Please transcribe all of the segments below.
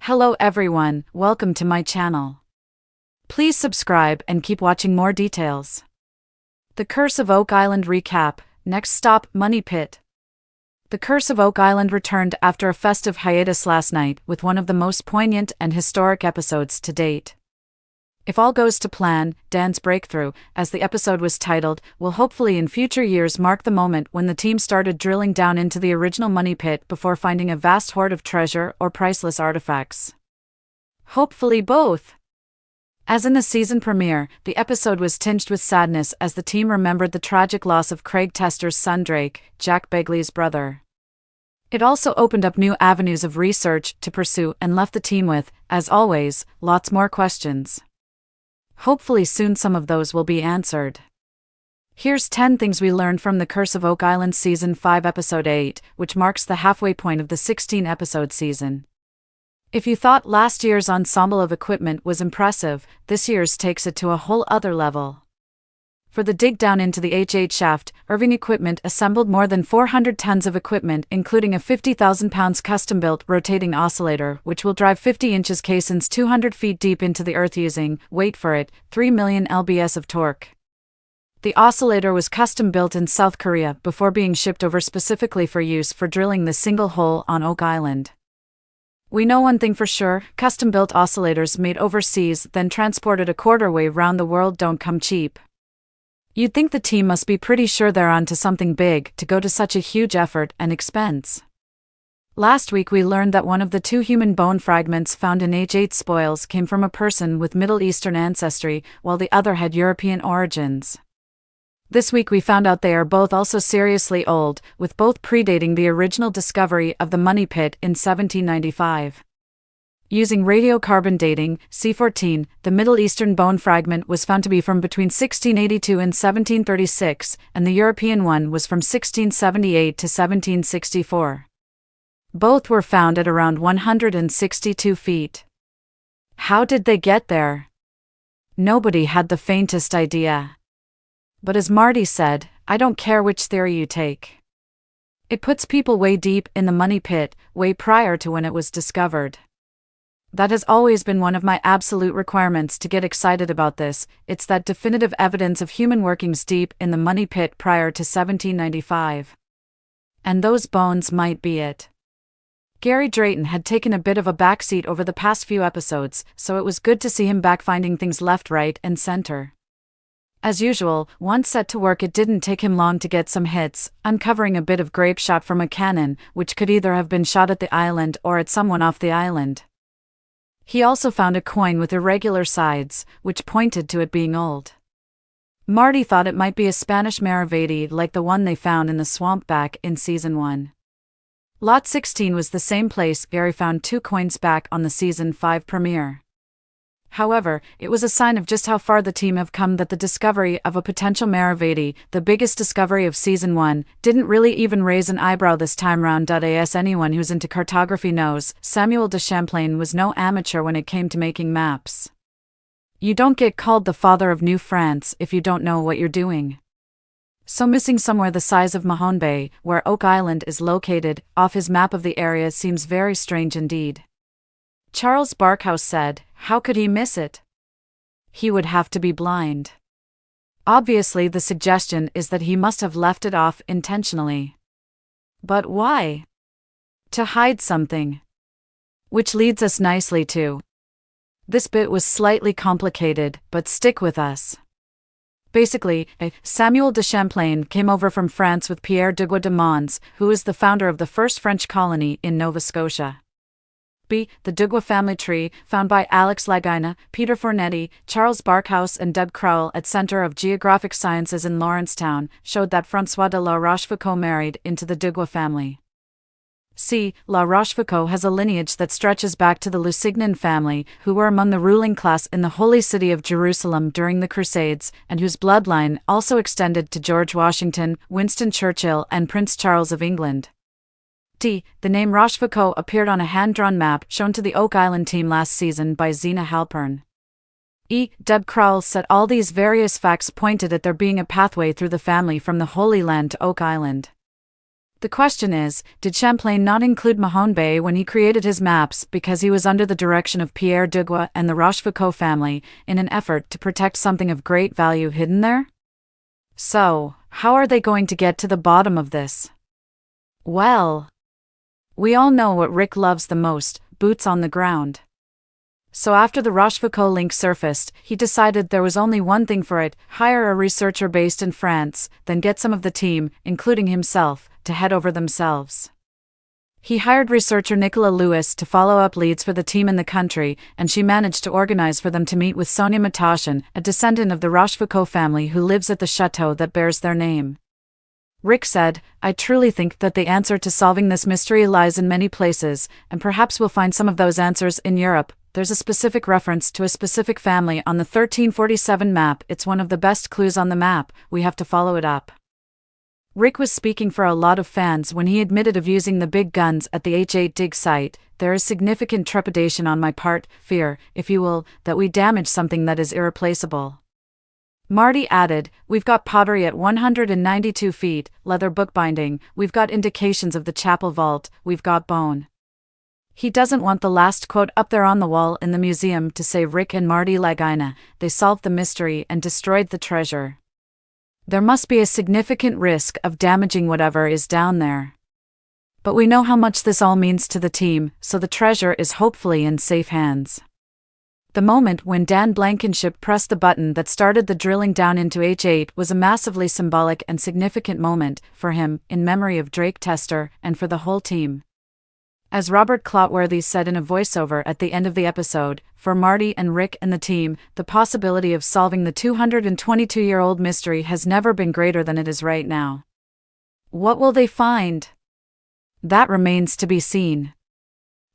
Hello everyone, welcome to my channel. Please subscribe and keep watching more details. The Curse of Oak Island recap, next stop, Money Pit. The Curse of Oak Island returned after a festive hiatus last night with one of the most poignant and historic episodes to date. If all goes to plan, Dan's breakthrough, as the episode was titled, will hopefully in future years mark the moment when the team started drilling down into the original money pit before finding a vast hoard of treasure or priceless artifacts. Hopefully both. As in the season premiere, the episode was tinged with sadness as the team remembered the tragic loss of Craig Tester's son Drake, Jack Begley's brother. It also opened up new avenues of research to pursue and left the team with, as always, lots more questions. Hopefully soon some of those will be answered. Here's 10 things we learned from The Curse of Oak Island Season 5 Episode 8, which marks the halfway point of the 16-episode season. If you thought last year's ensemble of equipment was impressive, this year's takes it to a whole other level. For the dig down into the H8 shaft, Irving Equipment assembled more than 400 tons of equipment, including a 50,000 pounds custom-built rotating oscillator, which will drive 50 inches caissons 200 feet deep into the earth using, wait for it, 3 million lbs of torque. The oscillator was custom-built in South Korea before being shipped over specifically for use for drilling the single hole on Oak Island. We know one thing for sure, custom-built oscillators made overseas then transported a quarter-way round the world don't come cheap. You'd think the team must be pretty sure they're onto something big to go to such a huge effort and expense. Last week we learned that one of the two human bone fragments found in H8 spoils came from a person with Middle Eastern ancestry, while the other had European origins. This week we found out they are both also seriously old, with both predating the original discovery of the money pit in 1795. Using radiocarbon dating, C14, the Middle Eastern bone fragment was found to be from between 1682 and 1736, and the European one was from 1678 to 1764. Both were found at around 162 feet. How did they get there? Nobody had the faintest idea. But as Marty said, I don't care which theory you take. It puts people way deep in the money pit, way prior to when it was discovered. That has always been one of my absolute requirements to get excited about this, it's that definitive evidence of human workings deep in the money pit prior to 1795. And those bones might be it. Gary Drayton had taken a bit of a backseat over the past few episodes, so it was good to see him back finding things left, right, and center. As usual, once set to work it didn't take him long to get some hits, uncovering a bit of grape shot from a cannon, which could either have been shot at the island or at someone off the island. He also found a coin with irregular sides, which pointed to it being old. Marty thought it might be a Spanish Maravedi like the one they found in the swamp back in Season 1. Lot 16 was the same place Gary found two coins back on the Season 5 premiere. However, it was a sign of just how far the team have come that the discovery of a potential Maravedi, the biggest discovery of Season 1, didn't really even raise an eyebrow this time round. As anyone who's into cartography knows, Samuel de Champlain was no amateur when it came to making maps. You don't get called the father of New France if you don't know what you're doing. So missing somewhere the size of Mahone Bay, where Oak Island is located, off his map of the area seems very strange indeed. Charles Barkhouse said, how could he miss it? He would have to be blind. Obviously the suggestion is that he must have left it off intentionally. But why? To hide something. Which leads us nicely to. This bit was slightly complicated, but stick with us. Basically, Samuel de Champlain came over from France with Pierre Duguay de Mons, who is the founder of the first French colony in Nova Scotia. The Duguay family tree, found by Alex Lagina, Peter Fornetti, Charles Barkhouse and Doug Crowell at Centre of Geographic Sciences in Lawrencetown, showed that François de La Rochefoucauld married into the Duguay family. La Rochefoucauld has a lineage that stretches back to the Lusignan family, who were among the ruling class in the Holy City of Jerusalem during the Crusades, and whose bloodline also extended to George Washington, Winston Churchill and Prince Charles of England. The name Rochefoucauld appeared on a hand-drawn map shown to the Oak Island team last season by Zena Halpern. Deb Crowell said all these various facts pointed at there being a pathway through the family from the Holy Land to Oak Island. The question is, did Champlain not include Mahone Bay when he created his maps because he was under the direction of Pierre Duguay and the Rochefoucauld family in an effort to protect something of great value hidden there? So, how are they going to get to the bottom of this? Well, we all know what Rick loves the most, boots on the ground. So after the Rochefoucauld link surfaced, he decided there was only one thing for it: hire a researcher based in France, then get some of the team, including himself, to head over themselves. He hired researcher Nicola Lewis to follow up leads for the team in the country, and she managed to organize for them to meet with Sonia Matashin, a descendant of the Rochefoucauld family who lives at the chateau that bears their name. Rick said, "I truly think that the answer to solving this mystery lies in many places, and perhaps we'll find some of those answers in Europe. There's a specific reference to a specific family on the 1347 map. It's one of the best clues on the map. We have to follow it up." Rick was speaking for a lot of fans when he admitted of using the big guns at the H8 dig site. "There is significant trepidation on my part, fear, if you will, that we damage something that is irreplaceable." Marty added, "We've got pottery at 192 feet, leather bookbinding, we've got indications of the chapel vault, we've got bone." He doesn't want the last quote up there on the wall in the museum to say Rick and Marty Lagaina, they solved the mystery and destroyed the treasure. There must be a significant risk of damaging whatever is down there. But we know how much this all means to the team, so the treasure is hopefully in safe hands. The moment when Dan Blankin Ship pressed the button that started the drilling down into H8 was a massively symbolic and significant moment for him, in memory of Drake Tester, and for the whole team. As Robert Clotworthy said in a voiceover at the end of the episode, for Marty and Rick and the team, the possibility of solving the 222-year-old mystery has never been greater than it is right now. What will they find? That remains to be seen.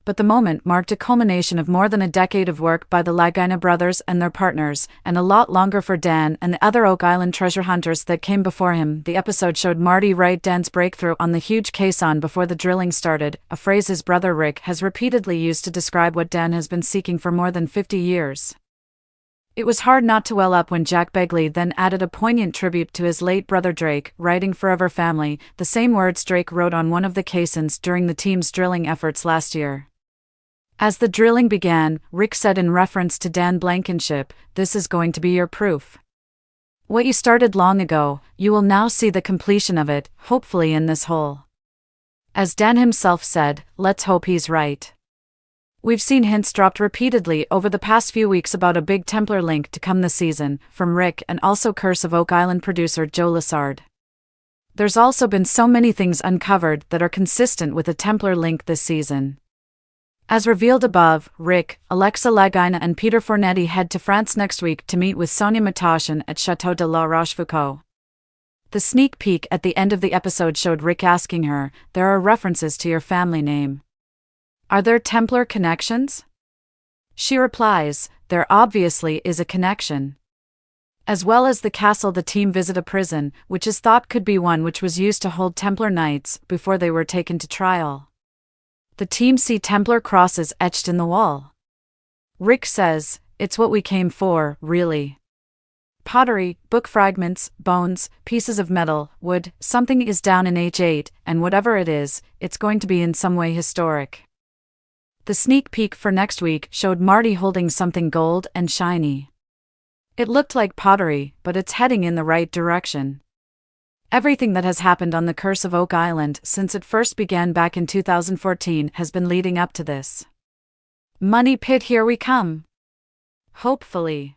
But the moment marked a culmination of more than a decade of work by the Lagaina brothers and their partners, and a lot longer for Dan and the other Oak Island treasure hunters that came before him. The episode showed Marty write Dan's breakthrough on the huge caisson before the drilling started, a phrase his brother Rick has repeatedly used to describe what Dan has been seeking for more than 50 years. It was hard not to well up when Jack Begley then added a poignant tribute to his late brother Drake, writing "Forever Family," the same words Drake wrote on one of the caissons during the team's drilling efforts last year. As the drilling began, Rick said in reference to Dan Blankin Ship, "This is going to be your proof. What you started long ago, you will now see the completion of it, hopefully in this hole." As Dan himself said, let's hope he's right. We've seen hints dropped repeatedly over the past few weeks about a big Templar link to come this season, from Rick and also Curse of Oak Island producer Joe Lassard. There's also been so many things uncovered that are consistent with a Templar link this season. As revealed above, Rick, Alexa Lagaina and Peter Fornetti head to France next week to meet with Sonia Matashin at Château de la Rochefoucauld. The sneak peek at the end of the episode showed Rick asking her, "There are references to your family name. Are there Templar connections?" She replies, "There obviously is a connection." As well as the castle, the team visit a prison, which is thought could be one which was used to hold Templar knights before they were taken to trial. The team see Templar crosses etched in the wall. Rick says, "It's what we came for, really. Pottery, book fragments, bones, pieces of metal, wood, something is down in H8, and whatever it is, it's going to be in some way historic." The sneak peek for next week showed Marty holding something gold and shiny. It looked like pottery, but it's heading in the right direction. Everything that has happened on the Curse of Oak Island since it first began back in 2014 has been leading up to this. Money pit, here we come. Hopefully.